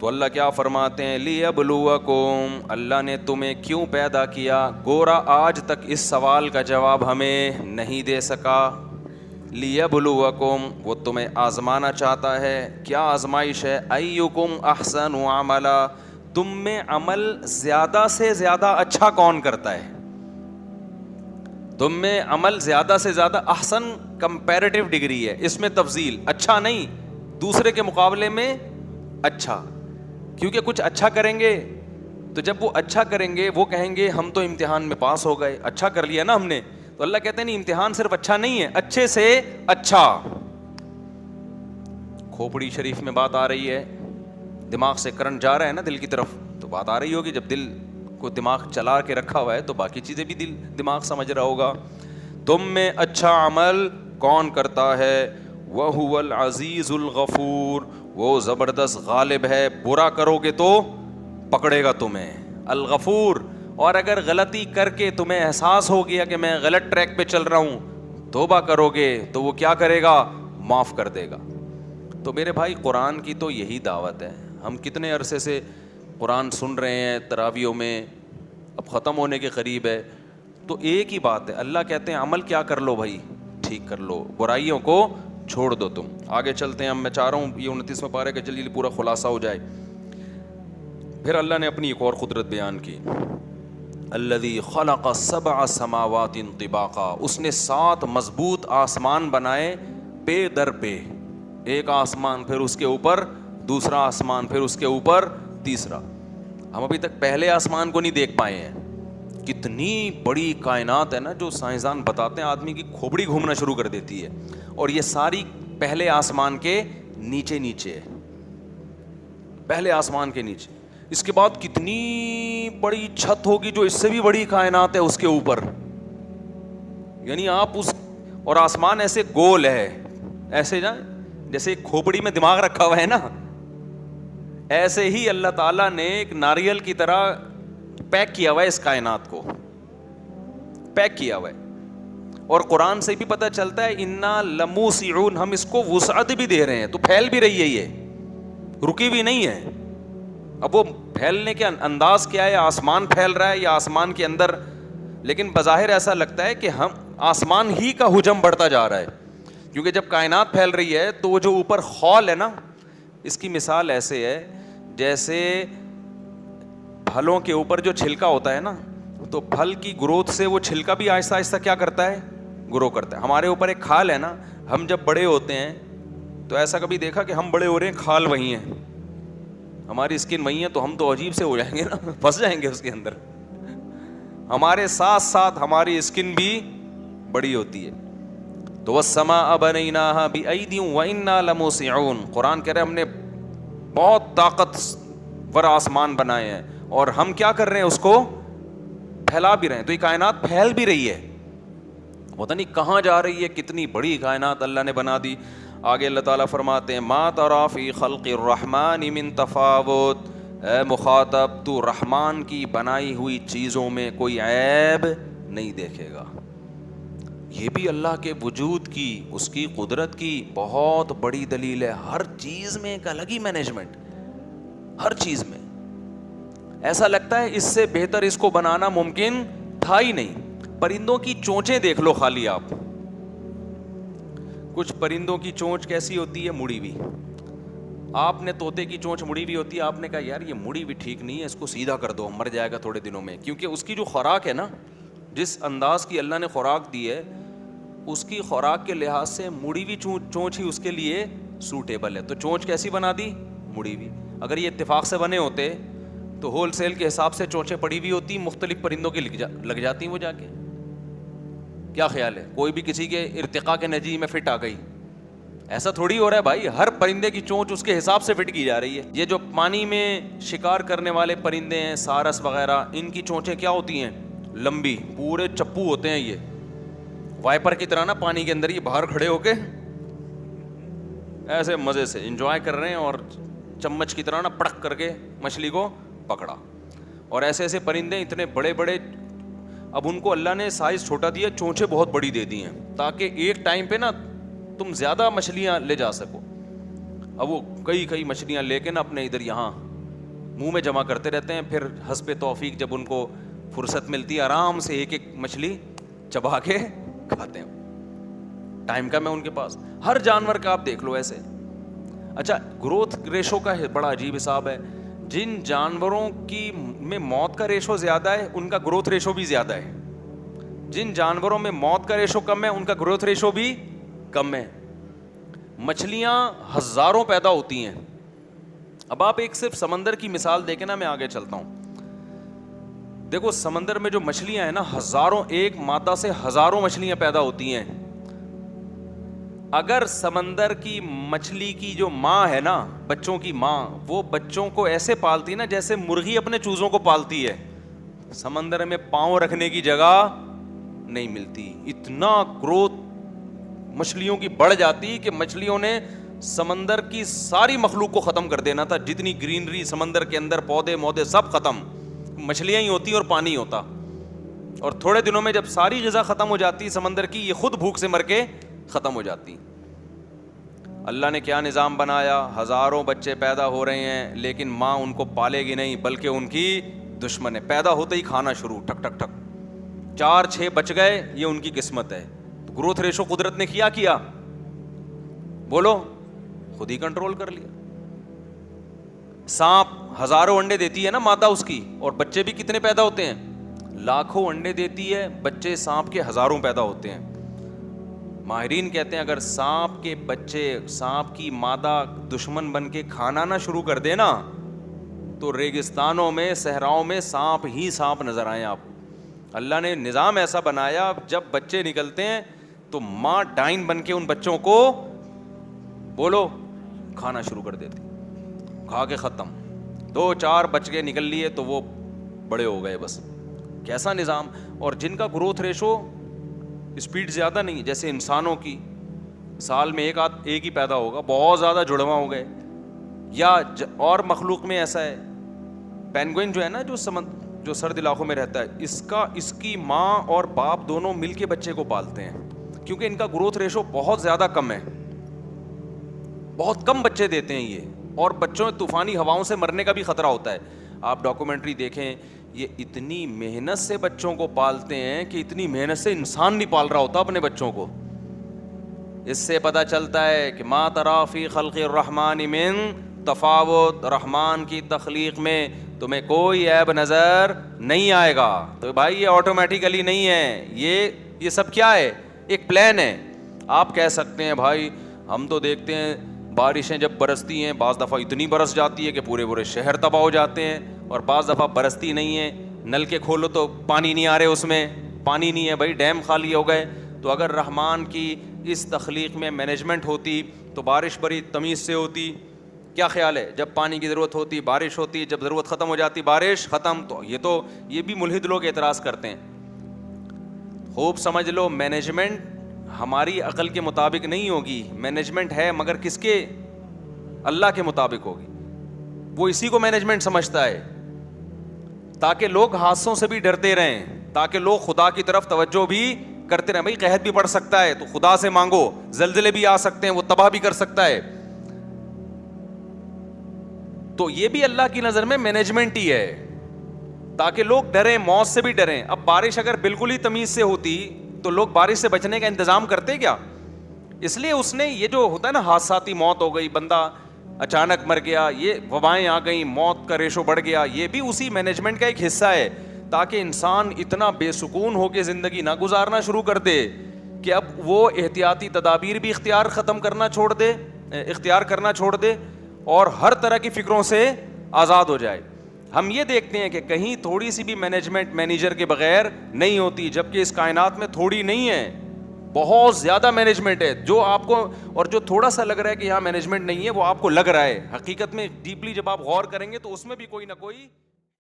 تو اللہ کیا فرماتے ہیں؟ لیبلوکم، اللہ نے تمہیں کیوں پیدا کیا؟ گورا آج تک اس سوال کا جواب ہمیں نہیں دے سکا. لیبلوکم، وہ تمہیں آزمانا چاہتا ہے. کیا آزمائش ہے؟ ایکم احسن عملا، تم میں عمل زیادہ سے زیادہ اچھا کون کرتا ہے؟ تم میں عمل زیادہ سے زیادہ، احسن کمپیریٹیو ڈگری ہے، اس میں تفضیل، اچھا نہیں، دوسرے کے مقابلے میں اچھا. کیونکہ کچھ اچھا کریں گے تو جب وہ اچھا کریں گے وہ کہیں گے ہم تو امتحان میں پاس ہو گئے، اچھا کر لیا نا ہم نے. تو اللہ کہتے ہیں نہیں، امتحان صرف اچھا نہیں ہے، اچھے سے اچھا. کھوپڑی شریف میں بات آ رہی ہے، دماغ سے کرنٹ جا رہا ہے نا دل کی طرف، تو بات آ رہی ہوگی. جب دل کو دماغ چلا کے رکھا ہوا ہے تو باقی چیزیں بھی دل دماغ سمجھ رہا ہوگا. تم میں اچھا عمل کون کرتا ہے؟ وَهُوَ الْعَزِيزُ الْغَفُورُ، وہ زبردست غالب ہے، برا کرو گے تو پکڑے گا تمہیں. الغفور، اور اگر غلطی کر کے تمہیں احساس ہو گیا کہ میں غلط ٹریک پہ چل رہا ہوں، توبہ کرو گے تو وہ کیا کرے گا؟ معاف کر دے گا. تو میرے بھائی قرآن کی تو یہی دعوت ہے. ہم کتنے عرصے سے قرآن سن رہے ہیں تراویحوں میں، اب ختم ہونے کے قریب ہے. تو ایک ہی بات ہے، اللہ کہتے ہیں عمل کیا کر لو بھائی؟ ٹھیک کر لو، برائیوں کو چھوڑ دو. تم آگے چلتے ہیں. میں چاہ رہا ہوں یہ 29واں پارہ کا جلدی پورا خلاصہ ہو جائے. پھر اللہ نے اپنی ایک اور قدرت بیان کی. الذی خلق 7 سماوات طباقا، اس نے 7 مضبوط آسمان بنائے پے در پہ. ایک آسمان، پھر اس کے اوپر دوسرا آسمان، پھر اس کے اوپر تیسرا. ہم ابھی تک پہلے آسمان کو نہیں دیکھ پائے ہیں. کتنی بڑی کائنات ہے نا، جو سائنسدان بتاتے ہیں آدمی کی کھوپڑی گھومنا شروع کر دیتی ہے. اور یہ ساری پہلے آسمان کے نیچے نیچے ہے، پہلے آسمان کے نیچے. اس کے بعد کتنی بڑی چھت ہوگی جو اس سے بھی بڑی کائنات ہے اس کے اوپر. یعنی آپ اس، اور آسمان ایسے گول ہے، ایسے جیسے کھوپڑی میں دماغ رکھا ہوا ہے نا، ایسے ہی اللہ تعالیٰ نے ایک ناریل کی طرح پیک کیا ہوا ہے، اس کائنات کو پیک کیا ہوا ہے. اور قرآن سے بھی پتہ چلتا ہے انا لموسعون، ہم اس کو وسعت بھی دے رہے ہیں. تو پھیل بھی رہی ہے، یہ رکی بھی نہیں ہے. اب وہ پھیلنے کے انداز کیا ہے؟ آسمان پھیل رہا ہے یا آسمان کے اندر؟ لیکن بظاہر ایسا لگتا ہے کہ ہم آسمان ہی کا حجم بڑھتا جا رہا ہے. کیونکہ جب کائنات پھیل رہی ہے تو وہ جو اوپر خول ہے نا، اس کی مثال ایسے ہے جیسے پھلوں کے اوپر جو چھلکا ہوتا ہے نا، تو پھل کی گروتھ سے وہ چھلکا بھی آہستہ آہستہ کیا کرتا ہے؟ گرو کرتا ہے. ہمارے اوپر ایک کھال ہے نا، ہم جب بڑے ہوتے ہیں تو ایسا کبھی دیکھا کہ ہم بڑے ہو رہے ہیں، کھال وہی ہیں، ہماری اسکن وہی ہے، تو ہم تو عجیب سے ہو جائیں گے نا، پھنس جائیں گے اس کے اندر. ہمارے ساتھ ساتھ ہماری اسکن بھی بڑی ہوتی ہے. تو والسماء بنیناہا بأید وإنا لموسعون، قرآن کہہ رہے ہیں ہم نے بہت طاقتور آسمان بنائے ہیں اور ہم کیا کر رہے ہیں؟ اس کو پھیلا بھی رہے ہیں. تو یہ کائنات پھیل بھی رہی ہے، پتہ نہیں کہاں جا رہی ہے. کتنی بڑی کائنات اللہ نے بنا دی. آگے اللہ تعالیٰ فرماتے ہیں ما تری فی خلق الرحمن من تفاوت، اے مخاطب تو رحمان کی بنائی ہوئی چیزوں میں کوئی عیب نہیں دیکھے گا. یہ بھی اللہ کے وجود کی، اس کی قدرت کی بہت بڑی دلیل ہے. ہر چیز میں ایک الگ ہی مینجمنٹ، ہر چیز میں. ایسا لگتا ہے اس سے بہتر اس کو بنانا ممکن تھا ہی نہیں. پرندوں کی چونچیں دیکھ لو خالی آپ. کچھ پرندوں کی چونچ کیسی ہوتی ہے؟ مڑی ہوئی. آپ نے طوطے کی چونچ مڑی ہوئی ہوتی ہے، آپ نے کہا یار یہ مڑی ہوئی ٹھیک نہیں ہے، اس کو سیدھا کر دو، مر جائے گا تھوڑے دنوں میں. کیونکہ اس کی جو خوراک ہے نا، جس انداز کی اللہ نے خوراک دی ہے، اس کی خوراک کے لحاظ سے مڑی ہوئی چونچ ہی اس کے لیے سوٹیبل ہے. تو چونچ کیسی بنا دی؟ مڑی ہوئی. اگر یہ اتفاق سے بنے ہوتے تو ہول سیل کے حساب سے چونچیں پڑی ہوئی ہوتی، مختلف پرندوں کی لگ جاتی وہ جا کے. کیا خیال ہے؟ کوئی بھی کسی کے ارتقاء کے نتیجے میں فٹ آ گئی، ایسا تھوڑی ہو رہا ہے بھائی. ہر پرندے کی چونچ اس کے حساب سے فٹ کی جا رہی ہے. یہ جو پانی میں شکار کرنے والے پرندے ہیں، سارس وغیرہ، ان کی چونچیں کیا ہوتی ہیں؟ لمبی، پورے چپو ہوتے ہیں. یہ وائپر کی طرح نا پانی کے اندر یہ باہر کھڑے ہو کے ایسے مزے سے انجوائے کر رہے ہیں، اور چمچ کی طرح نا پڑک کر کے مچھلی کو پکڑا. اور ایسے ایسے پرندے اتنے بڑے بڑے. اب ان کو اللہ نے سائز چھوٹا دیا، چونچیں بہت بڑی دے دی ہیں تاکہ ایک ٹائم پہ نا تم زیادہ مچھلیاں لے جا سکو. اب وہ کئی مچھلیاں لے کے نا اپنے ادھر یہاں منہ میں جمع کرتے رہتے ہیں, پھر حسب توفیق جب ان کو فرصت ملتی ہے آرام سے ایک ایک مچھلی چبا کے کھاتے ہیں. ٹائم کم ہے ان کے پاس. ہر جانور کا آپ دیکھ لو ایسے. اچھا, گروتھ ریشو کا بڑا عجیب حساب ہے. جن جانوروں کی میں موت کا ریشو زیادہ ہے ان کا گروتھ ریشو بھی زیادہ ہے. جن جانوروں میں موت کا ریشو کم ہے ان کا گروتھ ریشو بھی کم ہے. مچھلیاں ہزاروں پیدا ہوتی ہیں. اب آپ ایک صرف سمندر کی مثال دیکھیں نا, میں آگے چلتا ہوں. دیکھو سمندر میں جو مچھلیاں ہیں نا, ہزاروں, ایک مادہ سے ہزاروں مچھلیاں پیدا ہوتی ہیں. اگر سمندر کی مچھلی کی جو ماں ہے نا, بچوں کی ماں, وہ بچوں کو ایسے پالتی نا جیسے مرغی اپنے چوزوں کو پالتی ہے, سمندر میں پاؤں رکھنے کی جگہ نہیں ملتی. اتنا گروتھ مچھلیوں کی بڑھ جاتی کہ مچھلیوں نے سمندر کی ساری مخلوق کو ختم کر دینا تھا. جتنی گرینری سمندر کے اندر, پودے مودے سب ختم, مچھلیاں ہی ہوتی اور پانی ہوتا. اور تھوڑے دنوں میں جب ساری غذا ختم ہو جاتی سمندر کی, یہ خود بھوک سے مر کے ختم ہو جاتی. اللہ نے کیا نظام بنایا, ہزاروں بچے پیدا ہو رہے ہیں لیکن ماں ان کو پالے گی نہیں بلکہ ان کی دشمن ہے. پیدا ہوتے ہی کھانا شروع, ٹک ٹک ٹک, 4-6 بچ گئے, یہ ان کی قسمت ہے. گروتھ ریشو قدرت نے کیا بولو, خود ہی کنٹرول کر لیا. سانپ ہزاروں انڈے دیتی ہے نا مادہ اس کی, اور بچے بھی کتنے پیدا ہوتے ہیں, لاکھوں انڈے دیتی ہے, بچے سانپ کے ہزاروں پیدا ہوتے ہیں. ماہرین کہتے ہیں اگر سانپ کے بچے سانپ کی مادہ دشمن بن کے کھانا نہ شروع کر دے نا, تو ریگستانوں میں, صحراؤں میں سانپ ہی سانپ نظر آئے آپ. اللہ نے نظام ایسا بنایا, جب بچے نکلتے ہیں تو ماں ڈائن بن کے ان بچوں کو بولو کھانا شروع کر دیتی, کھا کے ختم. 2-4 بچ کے نکل لیے تو وہ بڑے ہو گئے بس. کیسا نظام. اور جن کا گروتھ ریشو اسپیڈ زیادہ نہیں, جیسے انسانوں کی سال میں ایک ہی پیدا ہوگا, بہت زیادہ جڑواں ہو گئے. یا اور مخلوق میں ایسا ہے, پینگوئن جو ہے نا, جو سرد علاقوں میں رہتا ہے, اس کی ماں اور باپ دونوں مل کے بچے کو پالتے ہیں, کیونکہ ان کا گروتھ ریشو بہت زیادہ کم ہے, بہت کم بچے دیتے ہیں یہ. اور بچوں طوفانی ہواؤں سے مرنے کا بھی خطرہ ہوتا ہے. آپ ڈاکومنٹری دیکھیں, یہ اتنی محنت سے بچوں کو پالتے ہیں کہ اتنی محنت سے انسان نہیں پال رہا ہوتا اپنے بچوں کو. اس سے پتہ چلتا ہے کہ ما تری فی خلق الرحمن من تفاوت, رحمان کی تخلیق میں تمہیں کوئی عیب نظر نہیں آئے گا. تو بھائی یہ آٹومیٹیکلی نہیں ہے, یہ سب کیا ہے, ایک پلان ہے. آپ کہہ سکتے ہیں بھائی ہم تو دیکھتے ہیں بارشیں جب برستی ہیں بعض دفعہ اتنی برس جاتی ہے کہ پورے شہر تباہ ہو جاتے ہیں, اور بعض دفعہ برستی نہیں ہے, نل کے کھولو تو پانی نہیں آ رہے, اس میں پانی نہیں ہے بھائی, ڈیم خالی ہو گئے. تو اگر رحمان کی اس تخلیق میں مینجمنٹ ہوتی تو بارش بڑی تمیز سے ہوتی. کیا خیال ہے, جب پانی کی ضرورت ہوتی بارش ہوتی, جب ضرورت ختم ہو جاتی بارش ختم. تو یہ بھی ملحد لوگ اعتراض کرتے ہیں. خوب سمجھ لو, مینجمنٹ ہماری عقل کے مطابق نہیں ہوگی, مینجمنٹ ہے مگر کس کے, اللہ کے مطابق ہوگی. وہ اسی کو مینجمنٹ سمجھتا ہے, تاکہ لوگ حادثوں سے بھی ڈرتے رہیں, تاکہ لوگ خدا کی طرف توجہ بھی کرتے رہیں. بھائی قحط بھی پڑ سکتا ہے تو خدا سے مانگو, زلزلے بھی آ سکتے ہیں, وہ تباہ بھی کر سکتا ہے. تو یہ بھی اللہ کی نظر میں مینجمنٹ ہی ہے, تاکہ لوگ ڈریں, موت سے بھی ڈریں. اب بارش اگر بالکل ہی تمیز سے ہوتی تو لوگ بارش سے بچنے کا انتظام کرتے کیا؟ اس لیے اس نے یہ جو ہوتا ہے نا حادثاتی موت ہو گئی, بندہ اچانک مر گیا, یہ وبائیں آ گئیں, موت کا ریشو بڑھ گیا, یہ بھی اسی مینجمنٹ کا ایک حصہ ہے, تاکہ انسان اتنا بے سکون ہو کے زندگی نہ گزارنا شروع کر دے کہ اب وہ احتیاطی تدابیر بھی اختیار کرنا چھوڑ دے اور ہر طرح کی فکروں سے آزاد ہو جائے. ہم یہ دیکھتے ہیں کہ کہیں تھوڑی سی بھی مینجمنٹ مینیجر کے بغیر نہیں ہوتی, جبکہ اس کائنات میں تھوڑی نہیں ہے, بہت زیادہ مینجمنٹ ہے. جو آپ کو, اور جو تھوڑا سا لگ رہا ہے کہ یہاں مینجمنٹ نہیں ہے, وہ آپ کو لگ رہا ہے, حقیقت میں ڈیپلی جب آپ غور کریں گے تو اس میں بھی کوئی نہ کوئی